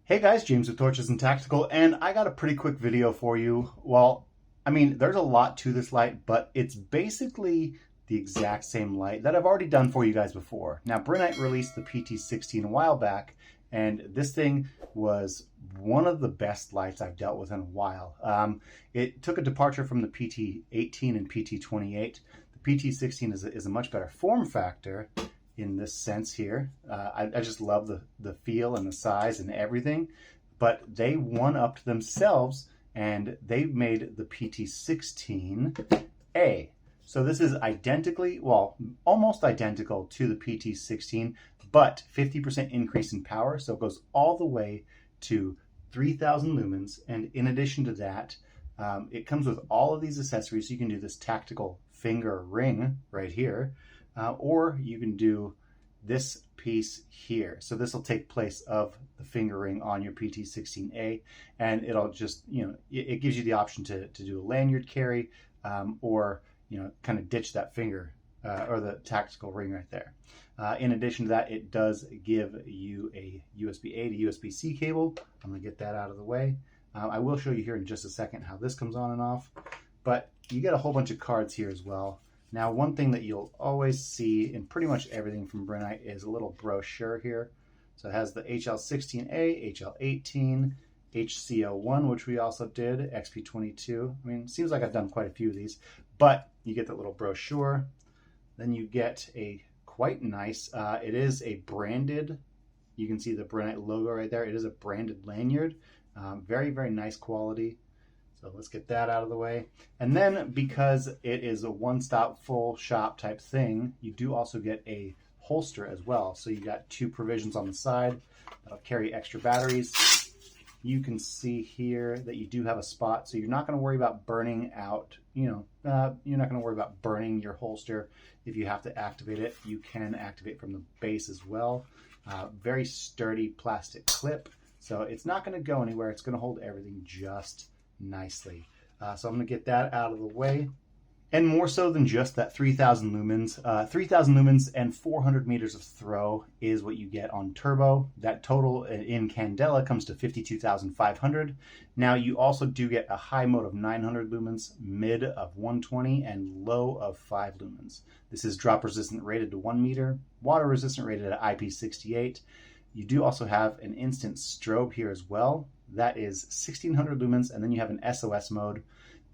Hey guys, James with Torches and Tactical, and I got a pretty quick video for you. Well, I mean, there's a lot to this light, but it's basically the exact same light that I've already done for you guys before. Now, Brinyte released the PT16 a while back, and this thing was one of the best lights I've dealt with in a while. It took a departure from the PT18 and PT28. The PT16 is a much better form factor in this sense here. I just love the feel and the size and everything, but they one-upped themselves and they made the PT16A. So this is identically, well, almost identical to the PT16, but 50% increase in power. So it goes all the way to 3000 lumens. And in addition to that, it comes with all of these accessories. You can do this tactical finger ring right here. Or you can do this piece here. So this will take place of the finger ring on your PT16A, and it'll just, it gives you the option to do a lanyard carry, or, kind of ditch that finger or the tactical ring right there. In addition to that, it does give you a USB-A to USB-C cable. I'm gonna get that out of the way. I will show you here in just a second how this comes on and off, but you get a whole bunch of cards here as well. Now, one thing that you'll always see in pretty much everything from Brinyte is a little brochure here. So it has the HL16A, HL18, HCO1, which we also did, XP22. I mean, it seems like I've done quite a few of these, but you get that little brochure. Then you get a quite nice, it is a branded, you can see the Brinyte logo right there. It is a branded lanyard. Very, very nice quality. So let's get that out of the way. And then, because it is a one-stop full shop type thing, you do also get a holster as well. So you got two provisions on the side that'll carry extra batteries. You can see here that you do have a spot, so you're not going to worry about burning out, you're not going to worry about burning your holster if you have to activate it. You can activate from the base as well. Very sturdy plastic clip, so it's not going to go anywhere. It's going to hold everything just nicely. So I'm going to get that out of the way. And more so than just that 3000 lumens, 3000 lumens and 400 meters of throw is what you get on turbo. That total in Candela comes to 52,500. Now you also do get a high mode of 900 lumens, mid of 120, and low of 5 lumens. This is drop resistant rated to 1 meter, water resistant rated at IP68. You do also have an instant strobe here as well. That is 1600 lumens, and then you have an SOS mode.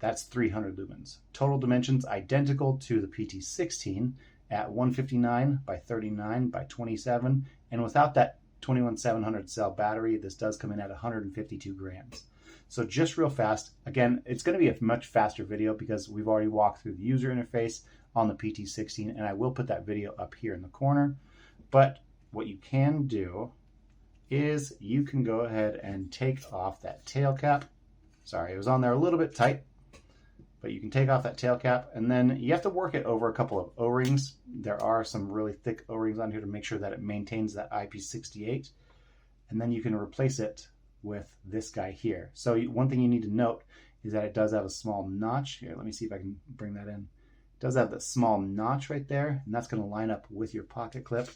That's 300 lumens. Total dimensions identical to the PT16 at 159 by 39 by 27, and without that 21700 cell battery, this does come in at 152 grams. So just real fast, again, it's going to be a much faster video because we've already walked through the user interface on the PT16, and I will put that video up here in the corner. But what you can do is you can go ahead and take off that tail cap. Sorry, it was on there a little bit tight, but you can take off that tail cap, and then you have to work it over a couple of O-rings. There are some really thick O-rings on here to make sure that it maintains that IP68, and then you can replace it with this guy here. So one thing you need to note is that it does have a small notch here. Let me see if I can bring that in. It does have that small notch right there, and that's going to line up with your pocket clip.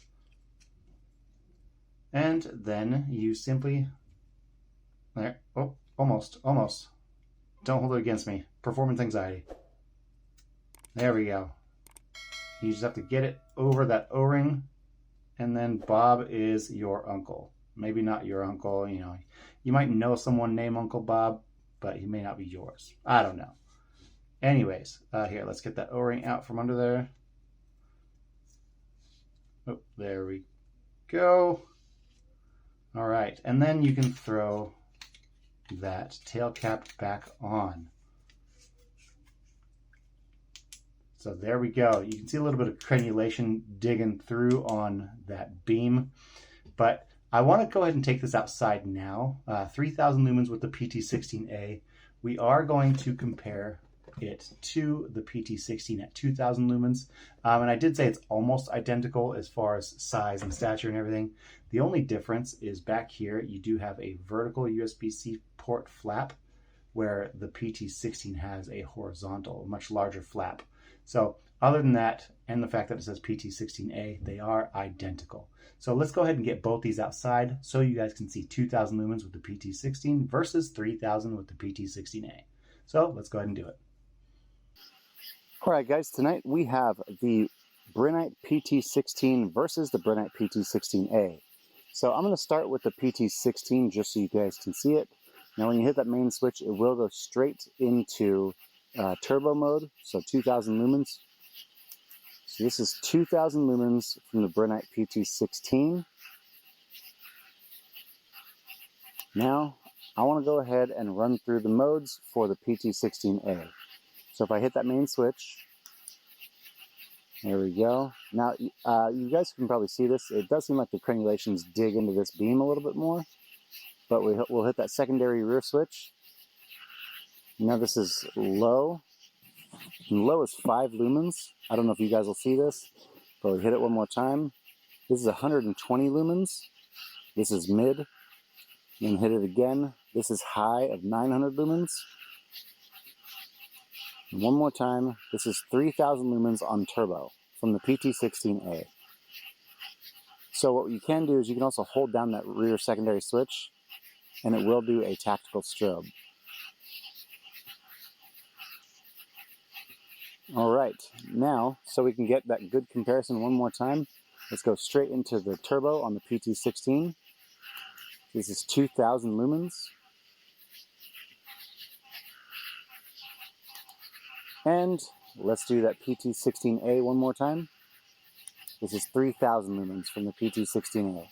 And then you simply, there, oh, almost. Don't hold it against me. Performance anxiety. There we go. You just have to get it over that O-ring, and then Bob is your uncle. Maybe not your uncle, you might know someone named Uncle Bob, but he may not be yours. I don't know. Anyways, here, let's get that O-ring out from under there. Oh, there we go. All right, and then you can throw that tail cap back on. So there we go. You can see a little bit of crenulation digging through on that beam, but I want to go ahead and take this outside now. 3000 lumens with the PT16A. We are going to compare it to the PT16 at 2000 lumens. And I did say it's almost identical as far as size and stature and everything. The only difference is back here, you do have a vertical USB-C port flap, where the PT16 has a horizontal, much larger flap. So Other than that, and the fact that it says PT16A, they are identical. So let's go ahead and get both these outside so you guys can see 2000 lumens with the PT16 versus 3000 with the PT16A. So let's go ahead and do it. All right, guys, tonight we have the Brinyte PT16 versus the Brinyte PT16A. So I'm going to start with the PT16 just so you guys can see it. Now when you hit that main switch, it will go straight into turbo mode, so 2000 lumens. So this is 2000 lumens from the Brinyte PT16. Now I want to go ahead and run through the modes for the PT16A. So if I hit that main switch, there we go. Now you guys can probably see this. It does seem like the crenulations dig into this beam a little bit more, but we'll hit that secondary rear switch. Now this is low. And low is 5 lumens. I don't know if you guys will see this, but we'll hit it one more time. This is 120 lumens. This is mid. Then hit it again. This is high of 900 lumens. And one more time. This is 3000 lumens on turbo from the PT16A. So what you can do is you can also hold down that rear secondary switch, and it will do a tactical strobe. All right, now, so we can get that good comparison one more time, let's go straight into the turbo on the PT16. This is 2000 lumens. And let's do that PT16A one more time. This is 3000 lumens from the PT16A.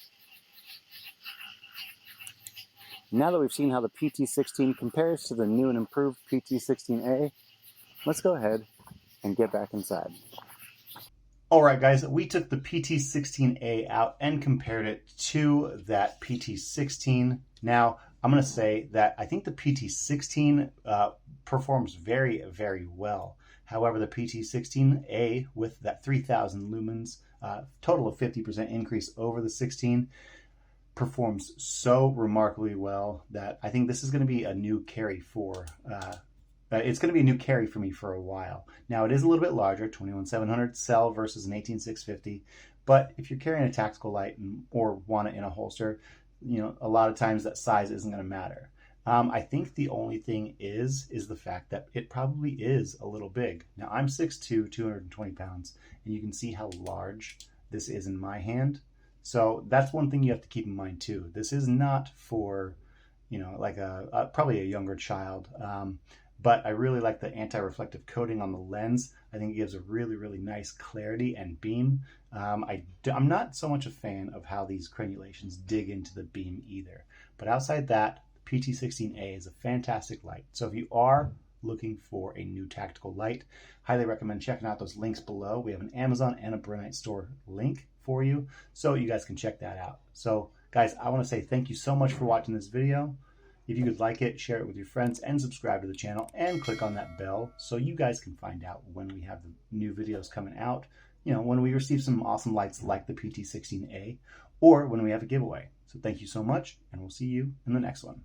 Now that we've seen how the PT16 compares to the new and improved PT16A, let's go ahead and get back inside. All right, guys, we took the PT16A out and compared it to that PT16. Now, I'm going to say that I think the PT16 performs very, very well. However, the PT16A with that 3000 lumens, total of 50% increase over the 16, performs so remarkably well that I think this is going to be a new carry for it's going to be a new carry for me for a while. Now, it is a little bit larger, 21700 cell versus an 18650, but if you're carrying a tactical light or want it in a holster, you know, a lot of times that size isn't going to matter. I think the only thing is the fact that it probably is a little big. Now, I'm 6'2", 220 pounds, and you can see how large this is in my hand. So that's one thing you have to keep in mind too. This is not for, you know, like probably a younger child. But I really like the anti-reflective coating on the lens. I think it gives a really, really nice clarity and beam. I'm not so much a fan of how these crenulations dig into the beam either. But outside that, the PT16A is a fantastic light. So if you are looking for a new tactical light, highly recommend checking out those links below. We have an Amazon and a Brinyte store link for you, so you guys can check that out. So guys, I want to say thank you so much for watching this video. If you could like it, share it with your friends, and subscribe to the channel, and click on that bell so you guys can find out when we have the new videos coming out, you know, when we receive some awesome lights like the PT16A, or when we have a giveaway. So thank you so much, and we'll see you in the next one.